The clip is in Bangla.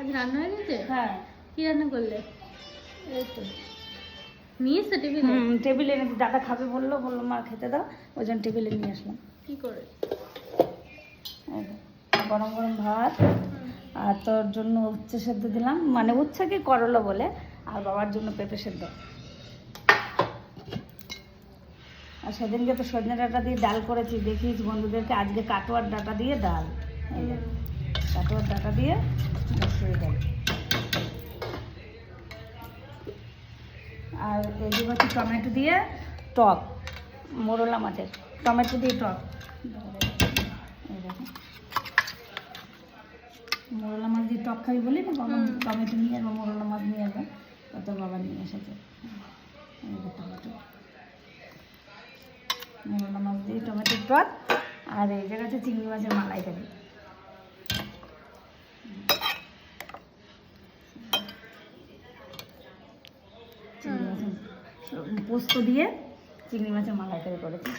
আজ রান্না হয়ে গেছে? হ্যাঁ। কি রান্না করলে? এই তো নিয়ে এসে টেবিলে? টেবিলে এনে দাদা খাবে বললো মা খেতে দাও, ওই জন্য টেবিলে নিয়ে আসলাম। কি করে? এই যে, গরম গরম ভাত, আর তোর জন্য উচ্ছে সেদ্ধ দিলাম, মানে উচ্ছে কি করলা বলে, আর বাবার জন্য পেঁপে সেদ্ধ। আর সেদিনকে তো সজনে ডাঁটা দিয়ে ডাল করেছি, দেখিস বন্ধুদেরকে, আজকে কাটোয়ার ডাঁটা দিয়ে ডাল। এই যে, কাটোয়ার ডাঁটা দিয়ে মসুরি ডাল। আর এই যে হচ্ছে টমেটো দিয়ে টক, মোরলা মাছের টমেটো দিয়ে টক। এই দেখো, মোরলা মাছ দিয়ে টক খাবি বলি না, বাবা টমেটো নিয়ে আসবো, মোরলা মাছ নিয়ে আসবে, কত বাবা নিয়ে এসেছে। এই যে টমেটো, মোরলা মাছ দিয়ে টমেটোর টক, আর এই জায়গাতে চিংড়ি মাছের মালাইকারি। চিংড়ি মাছের পোস্ত দিয়ে চিংড়ি মাছের মালাইকারি করেছি।